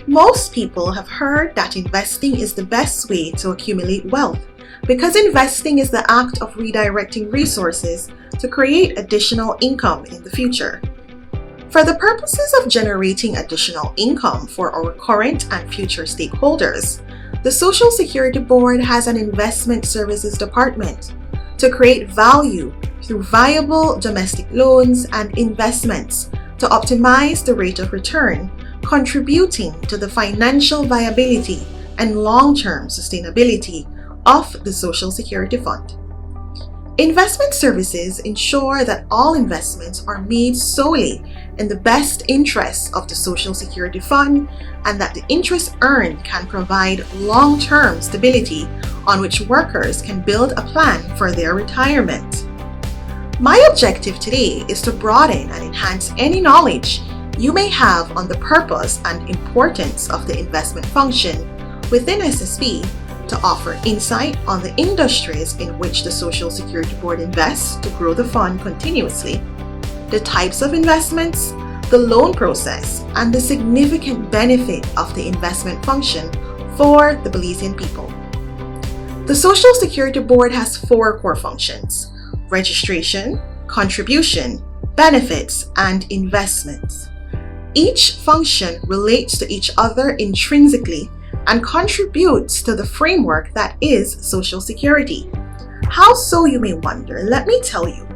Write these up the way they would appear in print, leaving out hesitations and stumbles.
Most people have heard that investing is the best way to accumulate wealth because investing is the act of redirecting resources to create additional income in the future. For the purposes of generating additional income for our current and future stakeholders, the Social Security Board has an investment services department to create value through viable domestic loans and investments to optimize the rate of return, contributing to the financial viability and long-term sustainability of the Social Security Fund. Investment services ensure that all investments are made solely in the best interests of the Social Security Fund and that the interest earned can provide long-term stability on which workers can build a plan for their retirement. My objective today is to broaden and enhance any knowledge you may have on the purpose and importance of the investment function within SSB, to offer insight on the industries in which the Social Security Board invests to grow the fund continuously, the types of investments, the loan process, and the significant benefit of the investment function for the Belizean people. The Social Security Board has 4 core functions: registration, contribution, benefits, and investments. Each function relates to each other intrinsically and contributes to the framework that is Social Security. How so, you may wonder? Let me tell you.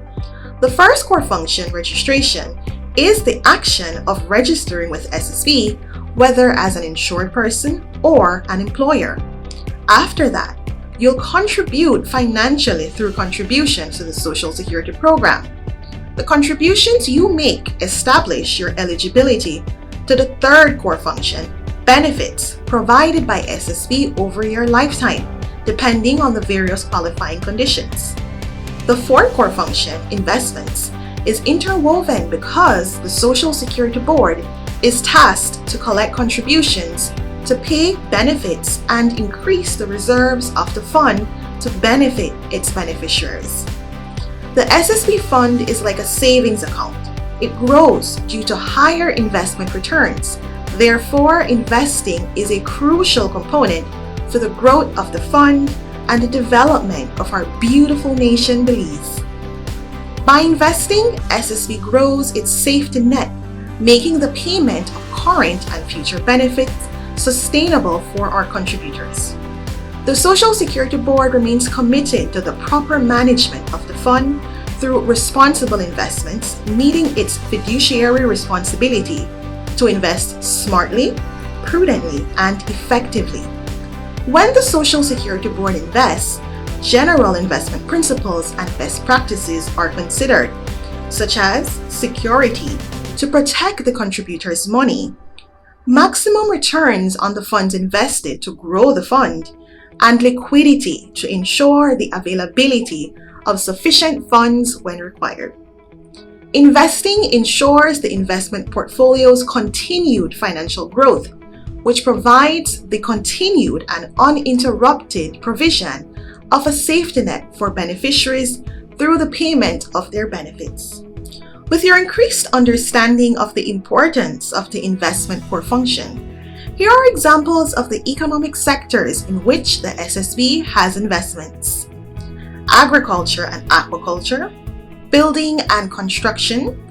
The first core function, registration, is the action of registering with SSB, whether as an insured person or an employer. After that, you'll contribute financially through contributions to the Social Security program. The contributions you make establish your eligibility to the third core function, benefits, provided by SSB over your lifetime, depending on the various qualifying conditions. The fourth core function, investments, is interwoven because the Social Security Board is tasked to collect contributions to pay benefits and increase the reserves of the fund to benefit its beneficiaries. The SSB fund is like a savings account. It grows due to higher investment returns. Therefore, investing is a crucial component for the growth of the fund and the development of our beautiful nation, Belize. By investing, SSB grows its safety net, making the payment of current and future benefits sustainable for our contributors. The Social Security Board remains committed to the proper management of the fund through responsible investments, meeting its fiduciary responsibility to invest smartly, prudently, and effectively. When the Social Security Board invests, general investment principles and best practices are considered, such as security to protect the contributor's money, maximum returns on the funds invested to grow the fund, and liquidity to ensure the availability of sufficient funds when required. Investing ensures the investment portfolio's continued financial growth, which provides the continued and uninterrupted provision of a safety net for beneficiaries through the payment of their benefits. With your increased understanding of the importance of the investment core function, here are examples of the economic sectors in which the SSB has investments: agriculture and aquaculture, building and construction,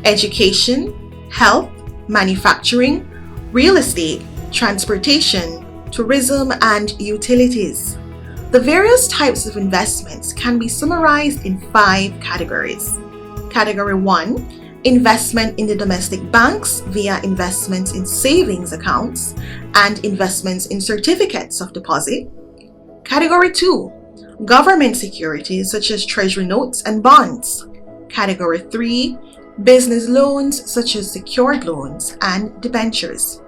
education, health, manufacturing, real estate, transportation, tourism, and utilities. The various types of investments can be summarized in 5 categories. Category 1, investment in the domestic banks via investments in savings accounts and investments in certificates of deposit. Category 2, government securities such as treasury notes and bonds. Category 3, business loans such as secured loans and debentures.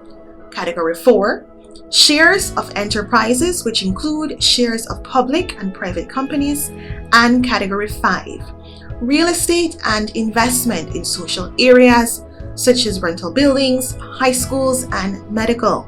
Category 4, shares of enterprises, which include shares of public and private companies. And Category 5, real estate and investment in social areas such as rental buildings, high schools, and medical.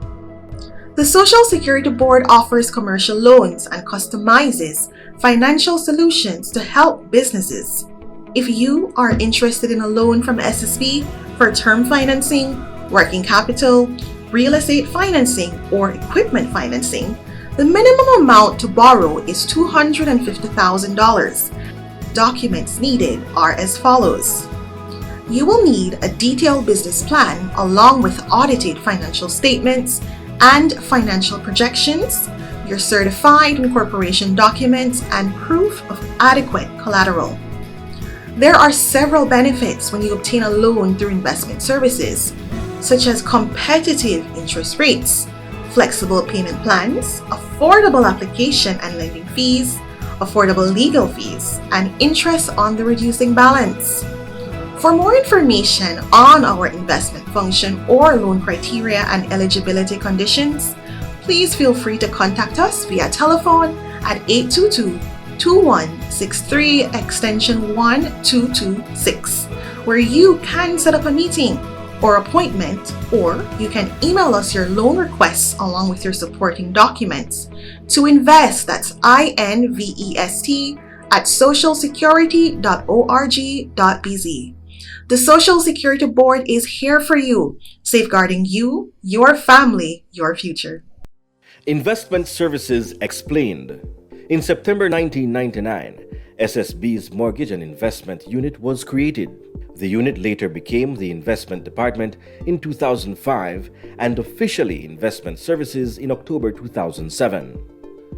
The Social Security Board offers commercial loans and customizes financial solutions to help businesses. If you are interested in a loan from SSB for term financing, working capital, real estate financing, or equipment financing, the minimum amount to borrow is $250,000. Documents needed are as follows. You will need a detailed business plan along with audited financial statements and financial projections, your certified incorporation documents, and proof of adequate collateral. There are several benefits when you obtain a loan through investment services, such as competitive interest rates, flexible payment plans, affordable application and lending fees, affordable legal fees, and interest on the reducing balance. For more information on our investment function or loan criteria and eligibility conditions, please feel free to contact us via telephone at 822-2163 extension 1226, where you can set up a meeting or appointment, or you can email us your loan requests along with your supporting documents to invest, that's INVEST, at socialsecurity.org.bz. The Social Security Board is here for you, safeguarding you, your family, your future. Investment Services Explained. In September 1999, SSB's Mortgage and Investment Unit was created. The unit later became the Investment Department in 2005 and officially Investment Services in October 2007.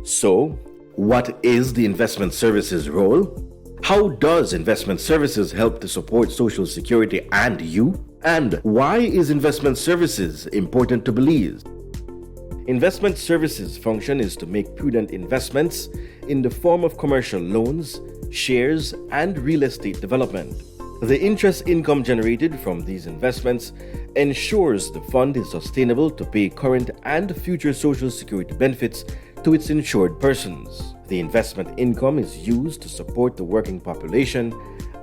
So, what is the Investment Services role? How does Investment Services help to support Social Security and you? And why is Investment Services important to Belize? Investment Services' function is to make prudent investments in the form of commercial loans, shares, and real estate development. The interest income generated from these investments ensures the fund is sustainable to pay current and future Social Security benefits to its insured persons. The investment income is used to support the working population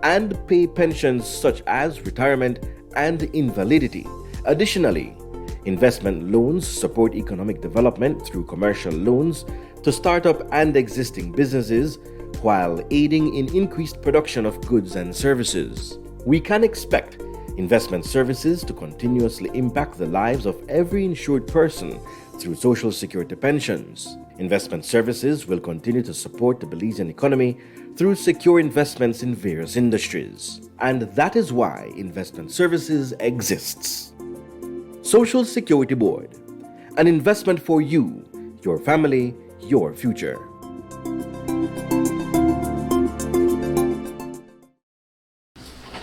and pay pensions such as retirement and invalidity. Additionally, investment loans support economic development through commercial loans to startup and existing businesses while aiding in increased production of goods and services. We can expect investment services to continuously impact the lives of every insured person through Social Security pensions. Investment services will continue to support the Belizean economy through secure investments in various industries. And that is why investment services exists. Social Security Board, an investment for you, your family, your future.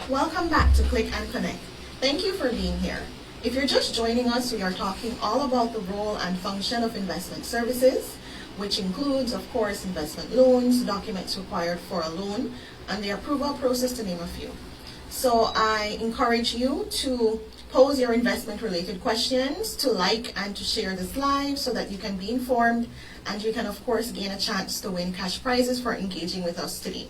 Welcome back to Click and Connect. Thank you for being here. If you're just joining us, we are talking all about the role and function of investment services, which includes, of course, investment loans, documents required for a loan, and the approval process, to name a few. So I encourage you to pose your investment-related questions, to like and to share this live so that you can be informed, and you can, of course, gain a chance to win cash prizes for engaging with us today.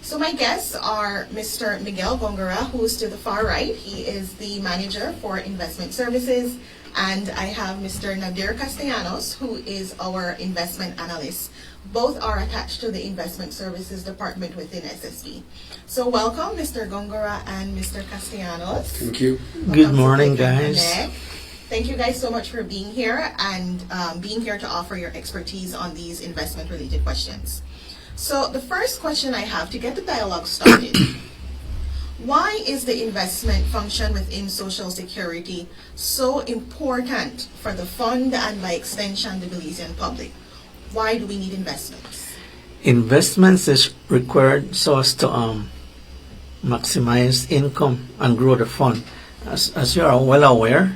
So my guests are Mr. Miguel Gongora, who is to the far right. He is the manager for investment services. And I have Mr. Nadir Castellanos, who is our investment analyst. Both are attached to the investment services department within SSB. So welcome, Mr. Gongora and Mr. Castellanos. Thank you. Good morning, guys. Thank you guys so much for being here and being here to offer your expertise on these investment-related questions. So the first question I have to get the dialogue started, why is the investment function within Social Security so important for the fund and by extension the Belizean public? Why do we need investments? Investments is required so as to maximize income and grow the fund. As you are well aware,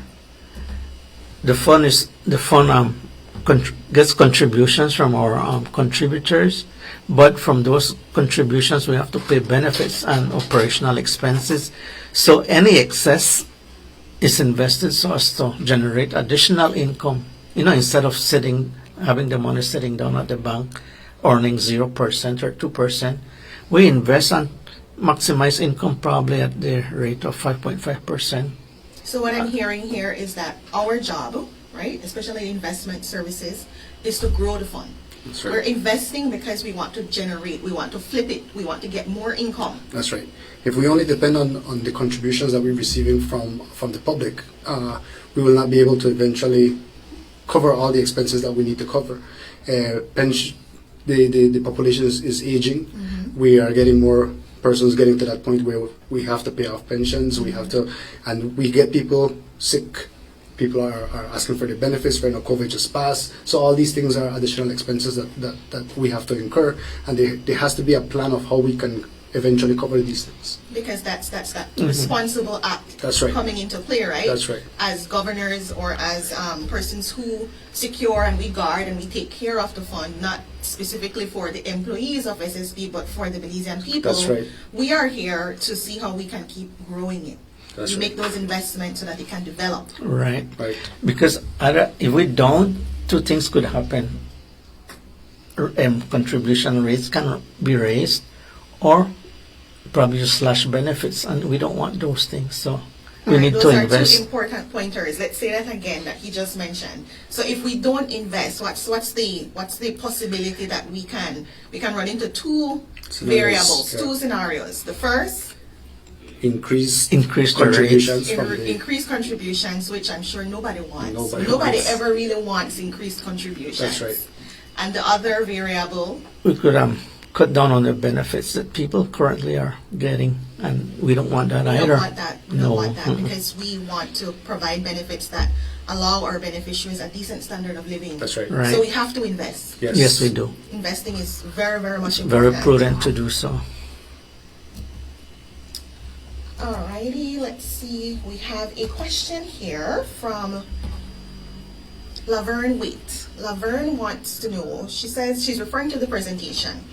the fund gets contributions from our contributors, but from those contributions we have to pay benefits and operational expenses. So any excess is invested so as to generate additional income. Instead of having the money sitting down at the bank, earning 0% or 2%, we invest and maximize income probably at the rate of 5.5%. So what I'm hearing here is that our job, right, especially investment services, is to grow the fund. That's We're right. investing because we want to generate, we want to flip it, we want to get more income. That's right. If we only depend on the contributions that we're receiving from the public, we will not be able to eventually cover all the expenses that we need to cover. The population is aging. We are getting more persons getting to that point where we have to pay off pensions. We have to, and we get people sick. People are asking for the benefits when COVID just passed. So all these things are additional expenses that we have to incur, and there has to be a plan of how we can eventually cover these things. Because that's that responsible act That's right. coming into play, right? That's right. As governors or as persons who secure and we guard and we take care of the fund, not specifically for the employees of SSB, but for the Belizean people. That's right. We are here to see how we can keep growing it. That's we right. make those investments so that it can develop. Right. Right. Because if we don't, two things could happen. Contribution rates can be raised, or probably just slash benefits, and we don't want those things. So we need to Those are invest. two important pointers. Let's say that again that he just mentioned. So if we don't invest, what's the possibility that we can run into two Scenarios, variables, yeah. two scenarios. The first, Increase the rates. contributions from the increased contributions, which I'm sure nobody wants. Nobody Nobody wants. ever really wants increased contributions. That's right. And the other variable, We could cut down on the benefits that people currently are getting, and we don't want that we either. don't want that. We No. don't want that Mm-mm. because we want to provide benefits that allow our beneficiaries a decent standard of living. That's right. Right. So we have to invest. Yes. Yes, we do. Investing is very, very much Very important. prudent to do so. Alrighty, let's see. We have a question here from Laverne Waite. Laverne wants to know, she says, she's referring to the presentation.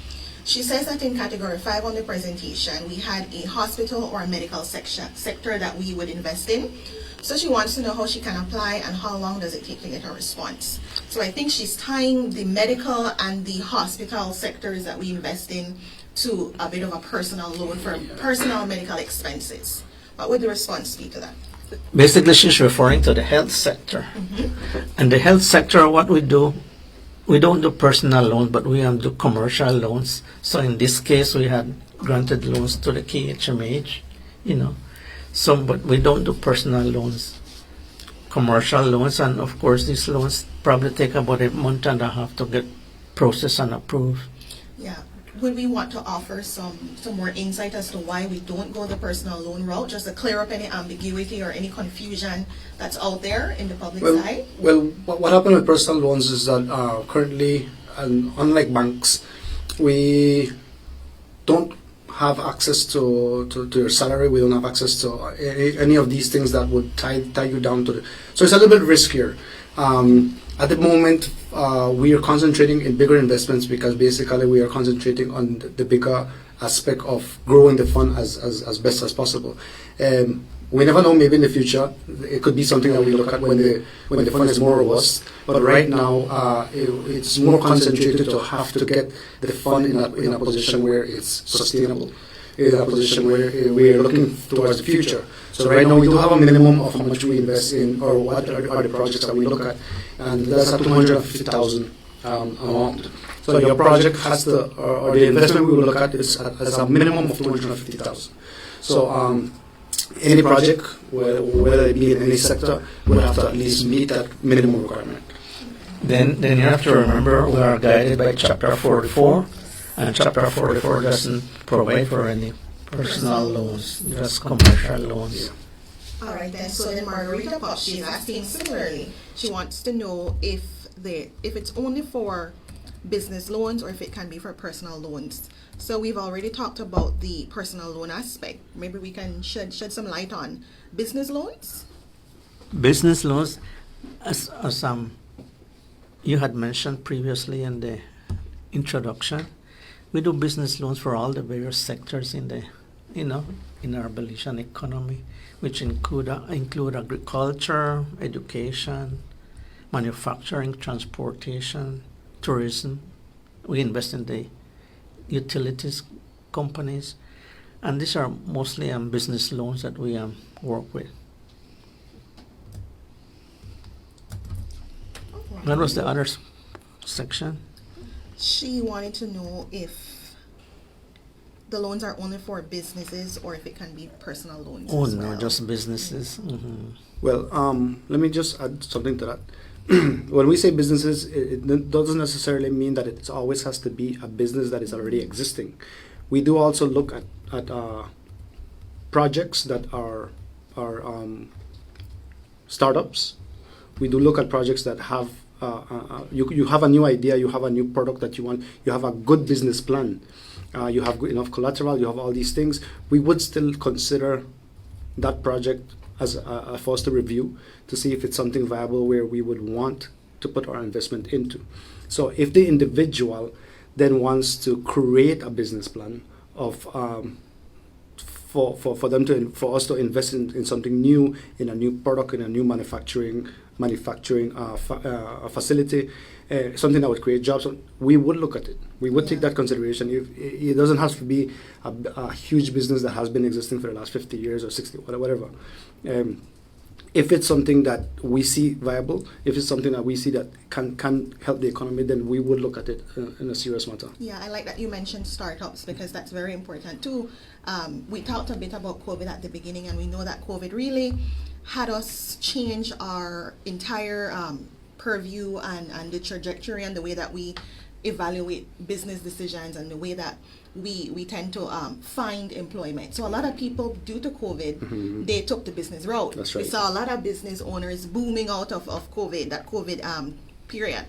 She says that in category 5 on the presentation, we had a hospital or a medical sector that we would invest in. So she wants to know how she can apply and how long does it take to get a response. So I think she's tying the medical and the hospital sectors that we invest in to a bit of a personal loan for personal medical expenses. What would the response be to that? Basically, she's referring to the health sector. And the health sector, what we do, we don't do personal loans, but we do commercial loans. So in this case, we had granted loans to the KHMH, So, but we don't do personal loans, commercial loans, and of course, these loans probably take about a month and a half to get processed and approved. Yeah. Would we want to offer some more insight as to why we don't go the personal loan route, just to clear up any ambiguity or any confusion that's out there in the public side? Well, what happened with personal loans is that currently, unlike banks, we don't have access to your salary. We don't have access to any of these things that would tie you down to so it's a little bit riskier. At the moment, we are concentrating in bigger investments because basically we are concentrating on the bigger aspect of growing the fund as best as possible. We never know, maybe in the future, it could be something that we look at when the fund is more robust. But right now, it's more concentrated to have to get the fund in a position where it's sustainable, in a position where we are looking towards the future. So right now, we do have a minimum of how much we invest in, or what are the projects that we look at, and that's a 250,000 amount. So your project has or the investment we will look at is as a minimum of 250,000. So any project, whether it be in any sector, will have to at least meet that minimum requirement. Then you have to remember we are guided by Chapter 44, and Chapter 44 doesn't provide for any personal loans, just commercial loans. All right then. So then Margarita Pop, she's asking similarly. She wants to know if it's only for business loans or if it can be for personal loans. So we've already talked about the personal loan aspect. Maybe we can shed some light on business loans. Business loans, as you had mentioned previously in the introduction, we do business loans for all the various sectors in our Belizean economy, which include agriculture, education, manufacturing, transportation, tourism. We invest in the utilities companies, and these are mostly business loans that we work with. What was the other section? She wanted to know if the loans are only for businesses or if it can be personal loans. Oh as no, well. just businesses. Well, let me just add something to that. When we say businesses, it doesn't necessarily mean that it always has to be a business that is already existing. We do also look at projects that are startups. We do look at projects that have you have a new idea, you have a new product that you want, you have a good business plan, you have enough collateral, you have all these things. We would still consider that project as for us to review to see if it's something viable where we would want to put our investment into. So if the individual then wants to create a business plan of for them to for us to invest in something new, in a new product, in a new manufacturing facility, something that would create jobs, we would look at it. We would take that consideration. It doesn't have to be a huge business that has been existing for the last 50 years or 60, whatever. If it's something that we see viable, if it's something that we see that can help the economy, then we would look at it in a serious matter. Yeah, I like that you mentioned startups because that's very important too. We talked a bit about COVID at the beginning, and we know that COVID really had us change our entire purview and the trajectory and the way that we evaluate business decisions and the way that we tend to find employment. So a lot of people, due to COVID, they took the business route. That's right. We saw a lot of business owners booming out of COVID, that COVID period.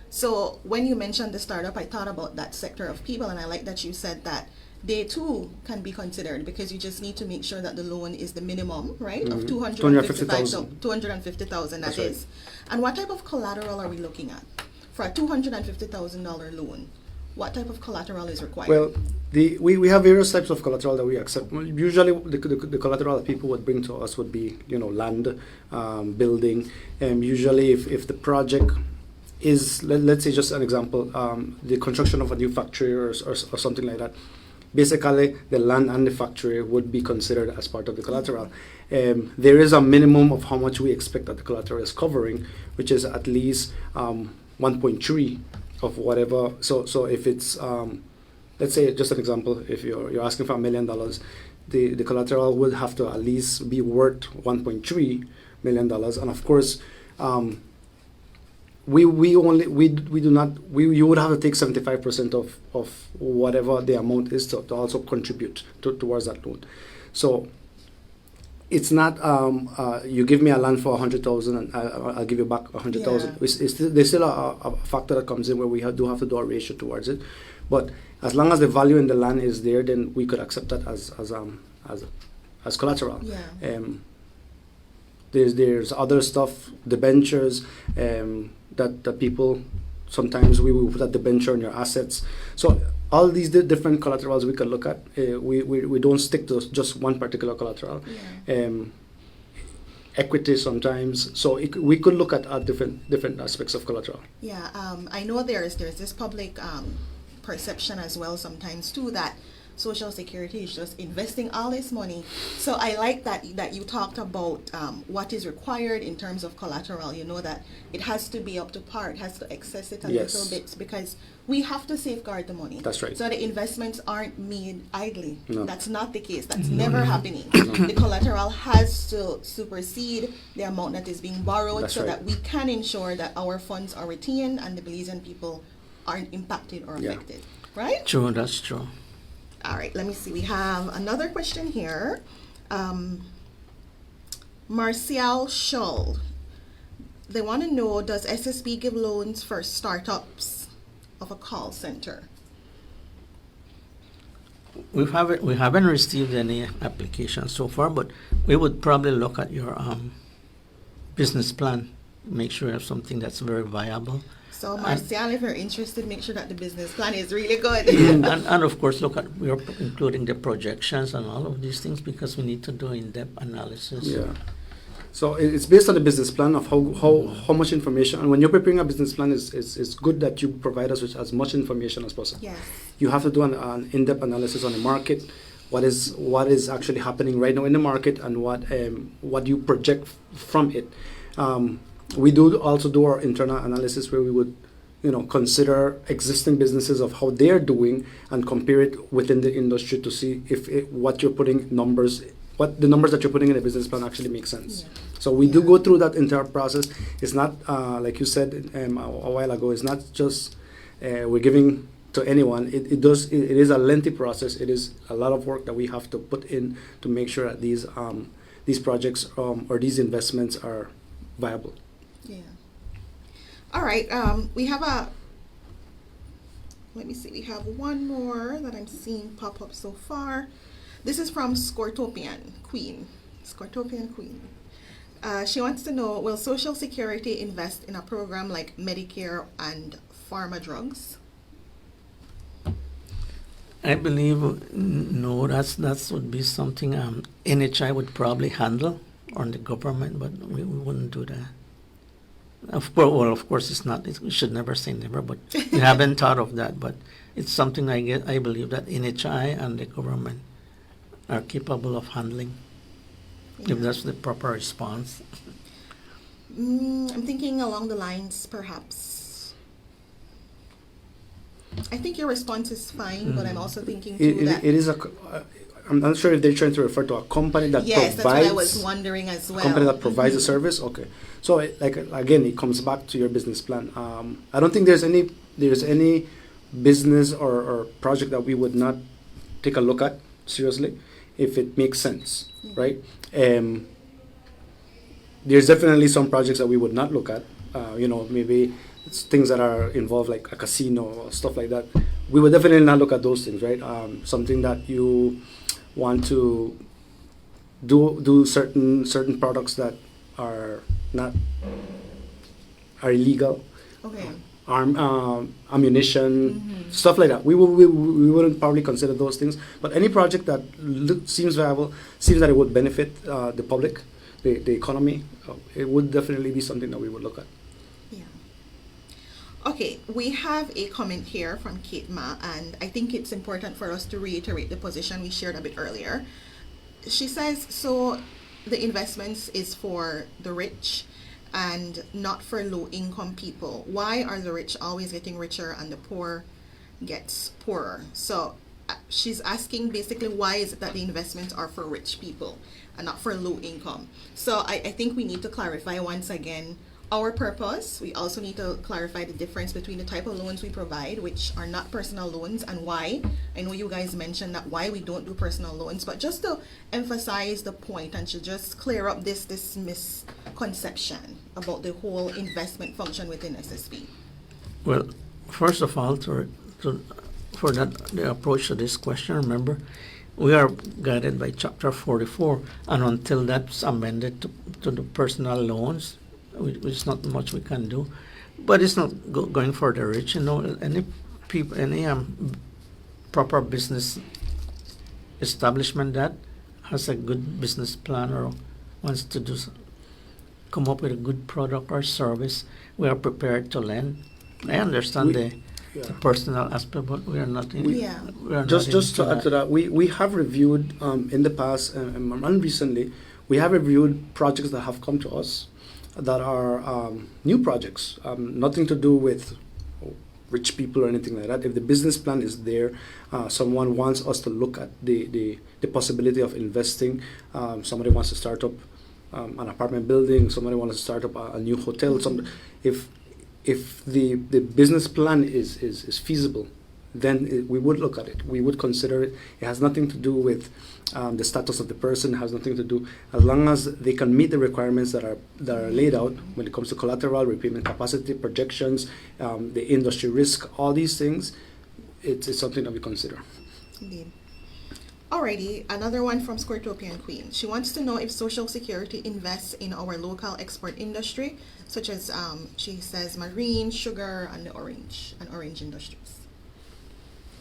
So when you mentioned the startup, I thought about that sector of people, and I like that you said that they too can be considered because you just need to make sure that the loan is the minimum, right, of $250,000. $250,000, that is. And what type of collateral are we looking at? For a $250,000 loan, what type of collateral is required? Well, we have various types of collateral that we accept. Usually, the collateral that people would bring to us would be, land, building. Usually, if the project is, let's say, just an example, the construction of a new factory or something like that. Basically, the land and the factory would be considered as part of the collateral. There is a minimum of how much we expect that the collateral is covering, which is at least 1.3 of whatever. So if it's let's say, just an example, if you're asking for $1 million, the collateral would have to at least be worth $1.3 million, and of course, you would have to take 75% of whatever the amount is to also contribute towards that loan. So it's not you give me a land for 100,000 and I'll give you back 100,000. Yeah. There's still a factor that comes in where we do have to do a ratio towards it, but as long as the value in the land is there, then we could accept that as collateral. Yeah. There's other stuff, debentures, that people sometimes we will put a debenture on your assets. So all these different collaterals we could look at. We don't stick to just one particular collateral. Yeah. Equity sometimes. So we could look at different aspects of collateral. Yeah, I know there's this public perception as well sometimes too that Social Security is just investing all this money. So I like that you talked about what is required in terms of collateral. You know that it has to be up to par. It has to excess it a little bit because we have to safeguard the money. That's right. So the investments aren't made idly. No. That's not the case. That's never happening. The collateral has to supersede the amount that is being borrowed. That's so right. that we can ensure that our funds are retained and the Belizean people aren't impacted or affected. Right? True, that's true. All right, let me see. We have another question here. Marcial Shull. They want to know, does SSB give loans for startups of a call center? We haven't received any applications so far, but we would probably look at your business plan, make sure you have something that's very viable. So, Marcial, if you're interested, make sure that the business plan is really good. and of course, look at we're including the projections and all of these things because we need to do in-depth analysis. Yeah. So it's based on the business plan of how much information. And when you're preparing a business plan, it's good that you provide us with as much information as possible. Yes. You have to do an in-depth analysis on the market. What is actually happening right now in the market, and what you project from it. We do also do our internal analysis where we would consider existing businesses of how they're doing and compare it within the industry to see if what the numbers that you're putting in a business plan actually make sense. Yeah. So we do go through that entire process. It's not like you said a while ago. It's not just we're giving to anyone. It is a lengthy process. It is a lot of work that we have to put in to make sure that these projects or these investments are viable. Yeah. All right. We have let me see. We have one more that I'm seeing pop up so far. This is from Scortopian Queen. She wants to know, will Social Security invest in a program like Medicare and pharma drugs? I believe no. That would be something NHI would probably handle, or the government, but we wouldn't do that. Of course, it's not. We should never say never, but we haven't thought of that. But it's something I believe that NHI and the government are capable of handling, if that's the proper response. I'm thinking along the lines, perhaps. I think your response is fine, but I'm also thinking too that it is I'm not sure if they're trying to refer to a company that yes, provides. that's what I was wondering as well. Company that provides a service. Okay, so again, it comes back to your business plan. I don't think there's any business or project that we would not take a look at seriously if it makes sense, right? There's definitely some projects that we would not look at. Maybe it's things that are involved like a casino or stuff like that. We would definitely not look at those things, right? Something that you want to do certain products that are illegal. Okay. Ammunition, stuff like that. We wouldn't probably consider those things. But any project that seems viable, seems that it would benefit the public, the economy, it would definitely be something that we would look at. Yeah. Okay, we have a comment here from Kate Ma, and I think it's important for us to reiterate the position we shared a bit earlier. She says, so the investments is for the rich and not for low-income people. Why are the rich always getting richer and the poor gets poorer? So she's asking basically, why is it that the investments are for rich people and not for low income? So I think we need to clarify once again our purpose. We also need to clarify the difference between the type of loans we provide, which are not personal loans, and why. I know you guys mentioned that why we don't do personal loans, but just to emphasize the point and to just clear up this misconception about the whole investment function within SSB. Well, first of all, for the approach to this question, remember, we are guided by Chapter 44, and until that's amended to the personal loans, there's not much we can do. But it's not going for the rich. Any proper business establishment that has a good business plan or wants to come up with a good product or service, we are prepared to lend. I understand the personal aspect, but we are not in. Just to add to that, we have reviewed in the past and recently, we have reviewed projects that have come to us that are new projects, nothing to do with rich people or anything like that. If the business plan is there, someone wants us to look at the possibility of investing. Somebody wants to start up an apartment building. Somebody wants to start up a new hotel. If the business plan is feasible, then we would look at it. We would consider it. It has nothing to do with the status of the person. It has nothing to do, as long as they can meet the requirements that are laid out when it comes to collateral, repayment capacity, projections, the industry risk, all these things. It's something that we consider. Indeed. Alrighty, another one from Squirtopian Queen. She wants to know if Social Security invests in our local export industry, such as she says marine, sugar, and orange industries.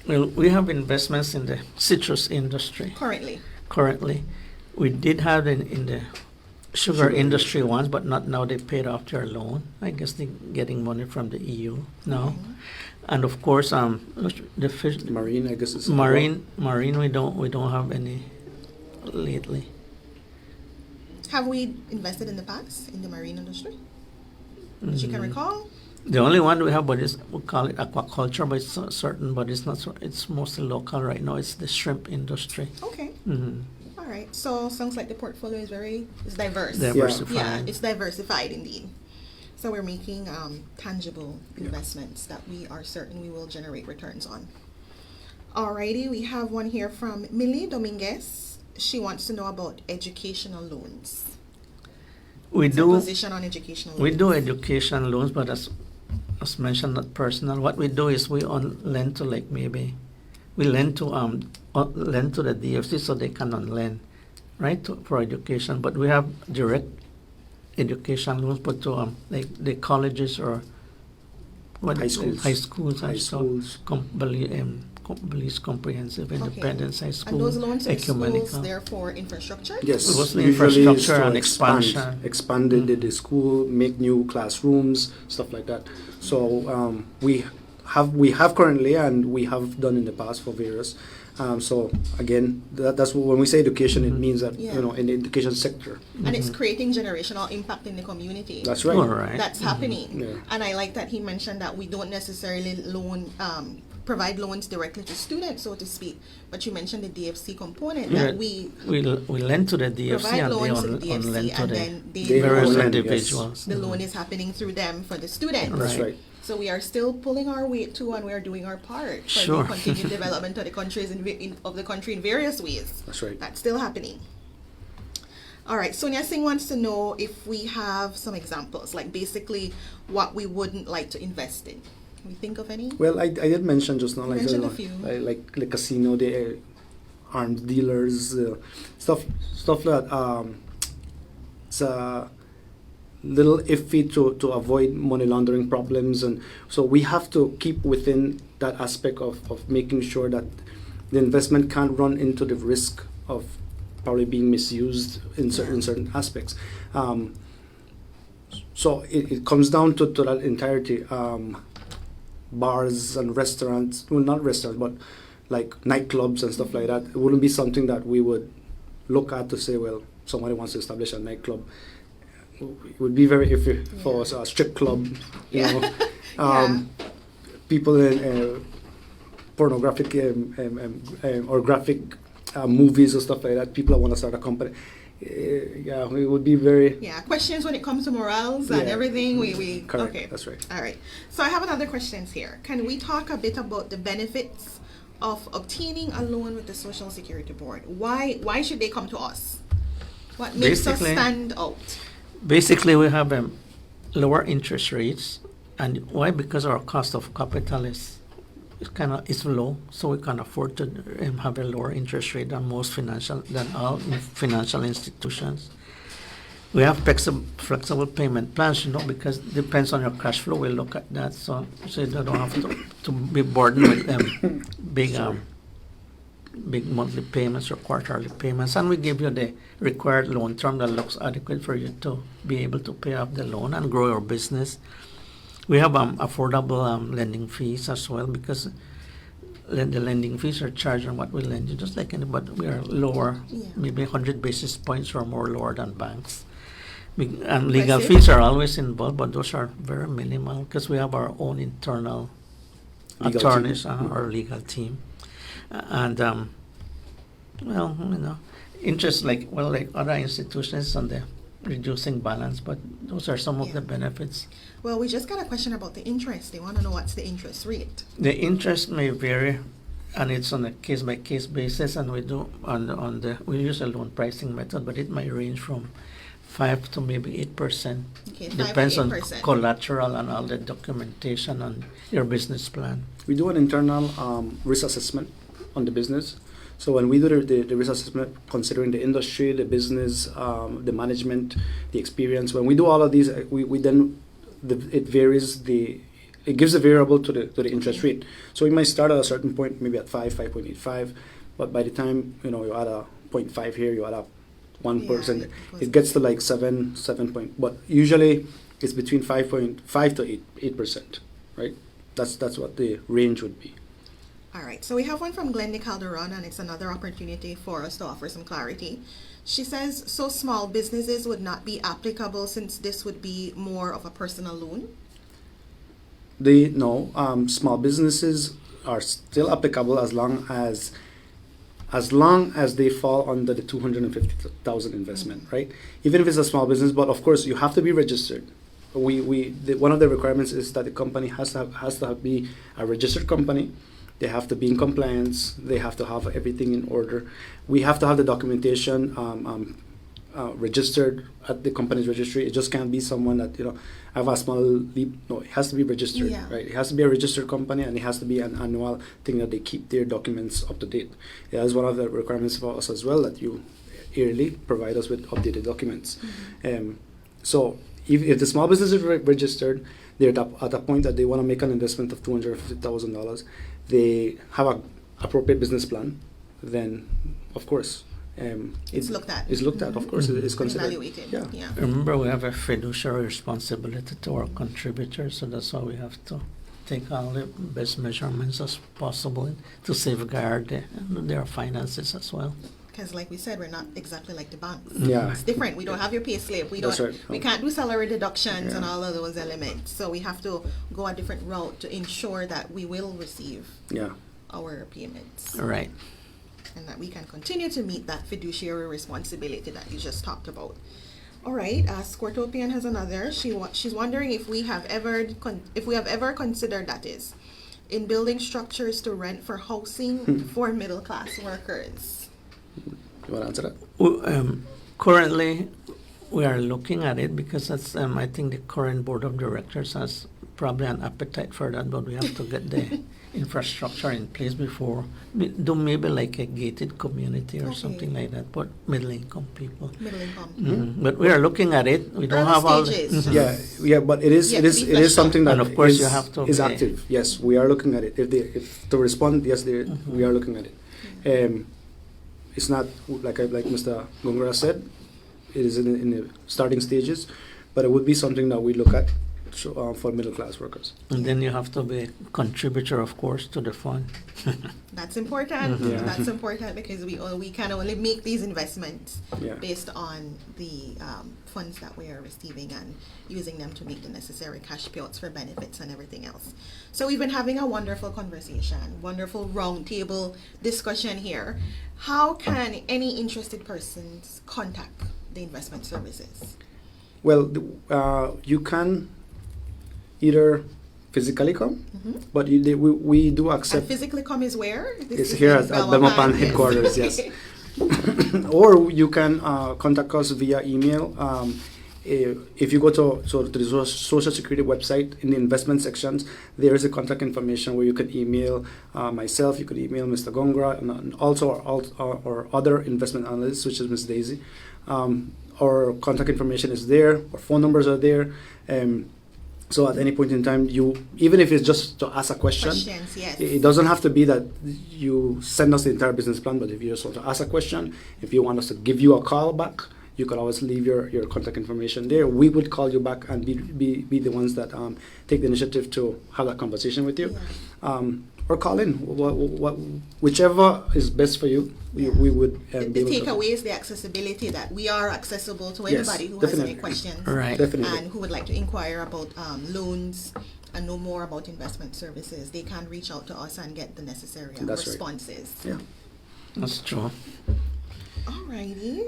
Well, we have investments in the citrus industry. Currently. We did have in the sugar industry once, but not now. They paid off their loan. I guess they're getting money from the EU now. Mm-hmm. And of course, the fish. Marine, I guess it's marine. We don't have any lately. Have we invested in the past in the marine industry? That you can recall? The only one we have, but we call it aquaculture, but it's certain, but it's not. It's mostly local right now. It's the shrimp industry. Okay. Mm-hmm. All right. So sounds like the portfolio is diverse. Diversified. Yeah, it's diversified indeed. So we're making tangible investments that we are certain we will generate returns on. Alrighty, we have one here from Millie Dominguez. She wants to know about educational loans. We What's your do. position on educational loans? We do education loans, but as mentioned, not personal. What we do is we lend to we lend to the DFC so they can lend, right, for education. But we have direct education loans, but to like the colleges or what High schools. high schools, High and schools. Belize Comprehensive Independence High School, And those loans to ecumenical. schools, therefore, infrastructure? Yes, Mostly usually is infrastructure to and expansion. expand the school, make new classrooms, stuff like that. So we have currently, and we have done in the past for various. So again, that's when we say education, it means that Yeah. in the education sector. And it's creating generational impact in the community. That's right. All right. That's happening. Yeah. And I like that he mentioned that we don't necessarily provide loans directly to students, so to speak. But you mentioned the DFC component Yeah, that we we lend to the DFC provide and loans to the they DFC, lend to and the then They various lend, yes. individuals. the loan is happening through them for the students. That's Right. right. So we are still pulling our weight too, and we are doing our part for Sure. the continued development of the countries of the country in various ways. That's right. That's still happening. All right, Sonia Singh wants to know if we have some examples, like basically what we wouldn't like to invest in. Can we think of any? Well, I did mention just now, You like mentioned a few. like the casino, the arms dealers, stuff that it's a little iffy to avoid money laundering problems, and so we have to keep within that aspect of making sure that the investment can't run into the risk of probably being misused in certain aspects. So it comes down to that entirety. Bars and restaurants, well, not restaurants, but like nightclubs and stuff like that. It wouldn't be something that we would look at to say, well, somebody wants to establish a nightclub. It would be very iffy for a strip club, you Yeah. know. Yeah. People in pornographic or graphic movies or stuff like that. People that want to start a company. Yeah, it would be very. Yeah, questions when it comes to morals and Yeah. everything. We Correct, okay. that's right. All right. So I have another questions here. Can we talk a bit about the benefits of obtaining a loan with the Social Security Board? Why should they come to us? What makes us Basically- stand out? Basically, we have lower interest rates, and why? Because our cost of capital is low, so we can afford to have a lower interest rate than all financial institutions. We have flexible payment plans, because it depends on your cash flow. We look at that, so you don't have to be burdened with big monthly payments or quarterly payments, and we give you the required loan term that looks adequate for you to be able to pay off the loan and grow your business. We have affordable lending fees as well, because the lending fees are charged on what we lend you, just like anybody. We are lower, Yeah. maybe 100 basis points or more lower than banks. And legal Impressive. fees are always involved, but those are very minimal because we have our own internal Legal attorneys, team. our legal team. And, interest like other institutions on the reducing balance, but those are some of Yeah. the benefits. Well, we just got a question about the interest. They want to know what's the interest rate. The interest may vary, and it's on a case by case basis, and we do we use a loan pricing method, but it might range from 5 to maybe 8%. Okay, 5 Depends to on 8%. collateral and all the documentation on your business plan. We do an internal risk assessment on the business. So when we do the risk assessment, considering the industry, the business, the management, the experience, when we do all of these, we then it varies it gives a variable to the interest rate. So we might start at a certain point, maybe at 5.85, but by the time you add a 0.5 here, you add up 1%, Yeah, it gets to like 7 point. But usually it's between 5.5 to 8%, right? That's what the range would be. All right, so we have one from Glendy Calderon, and it's another opportunity for us to offer some clarity. She says, so small businesses would not be applicable since this would be more of a personal loan? Small businesses are still applicable as long as they fall under the 250,000 investment, right? Even if it's a small business, but of course you have to be registered. One of the requirements is that the company has to be a registered company. They have to be in compliance. They have to have everything in order. We have to have the documentation registered at the company's registry. It just can't be someone that have a small leap. No, it has to be registered, right? It has to be a registered company, and it has to be an annual thing that they keep their documents up to date. That is one of the requirements for us as well, that you yearly provide us with updated documents. So if the small business is registered, they're at a point that they want to make an investment of $250,000. They have an appropriate business plan. Then, of course, it's looked at. It's looked at, of course. It's considered. Evaluated. Yeah. Remember, we have a fiduciary responsibility to our contributors, so that's why we have to take all the best measurements as possible to safeguard their finances as well. Because, like we said, we're not exactly like the banks. Yeah. It's different. We don't have your pay slip. We can't do salary deductions and all of those elements. So we have to go a different route to ensure that we will receive our payments. Right. And that we can continue to meet that fiduciary responsibility that you just talked about. All right. Squirtopian has another. She's wondering if we have ever considered, that is, in building structures to rent for housing for middle class workers. You want to answer that? Currently, we are looking at it because that's, I think the current board of directors has probably an appetite for that, but we have to get the infrastructure in place before do maybe like a gated community or something like that, but middle income people. Middle income. But we are looking at it. We don't have all. But it is something that, and of course, you have to is active. Yes, we are looking at it. If to respond, yes, we are looking at it. It's not like Mr. Gongora said. It is in the starting stages, but it would be something that we look at for middle class workers. And then you have to be a contributor, of course, to the fund. That's important. That's important because we can only make these investments based on the funds that we are receiving and using them to make the necessary cash payouts for benefits and everything else. So we've been having a wonderful conversation, wonderful roundtable discussion here. How can any interested persons contact the investment services? Well, you can either physically come, but we do accept. And physically come is where? It's here at Belmopan headquarters, yes. Or you can contact us via email. If you go to the Social Security website, in the investment sections, there is a contact information where you can email myself, you could email Mr. Gongora, and also our other investment analyst, which is Ms. Daisy. Our contact information is there, our phone numbers are there. So at any point in time, even if it's just to ask a question, it doesn't have to be that you send us the entire business plan, but if you just want to ask a question, if you want us to give you a call back, you could always leave your contact information there. We would call you back and be the ones that take the initiative to have that conversation with you. Or call in, whichever is best for you. We would. The takeaway is the accessibility, that we are accessible to anybody who has any questions, right? Definitely. And who would like to inquire about loans and know more about investment services. They can reach out to us and get the necessary responses. Right. Yeah, that's true. Alrighty,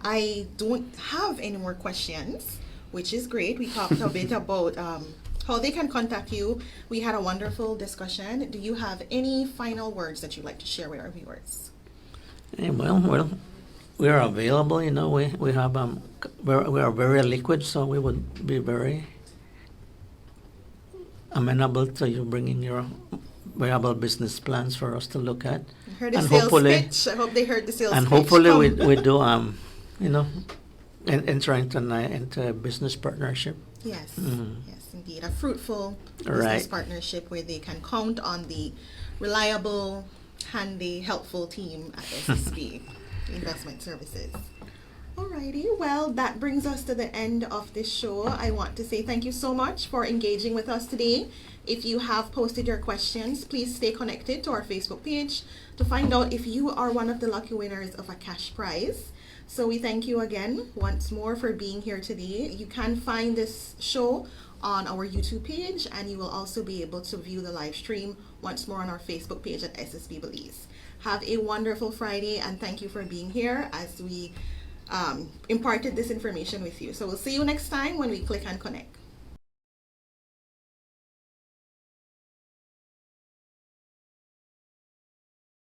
I don't have any more questions, which is great. We talked a bit about how they can contact you. We had a wonderful discussion. Do you have any final words that you'd like to share with our viewers? Well, we are available. We have we are very liquid, so we would be very amenable to you bringing your viable business plans for us to look at. Heard the sales pitch. I hope they heard the sales pitch. And hopefully we do enter into a business partnership. Yes, yes, indeed, a fruitful business partnership where they can count on the reliable, handy, helpful team at SSB Investment Services. Alrighty, well, that brings us to the end of this show. I want to say thank you so much for engaging with us today. If you have posted your questions, please stay connected to our Facebook page to find out if you are one of the lucky winners of a cash prize. So we thank you again once more for being here today. You can find this show on our YouTube page, and you will also be able to view the live stream once more on our Facebook page at SSB Belize. Have a wonderful Friday, and thank you for being here as we imparted this information with you. So we'll see you next time when we click and connect.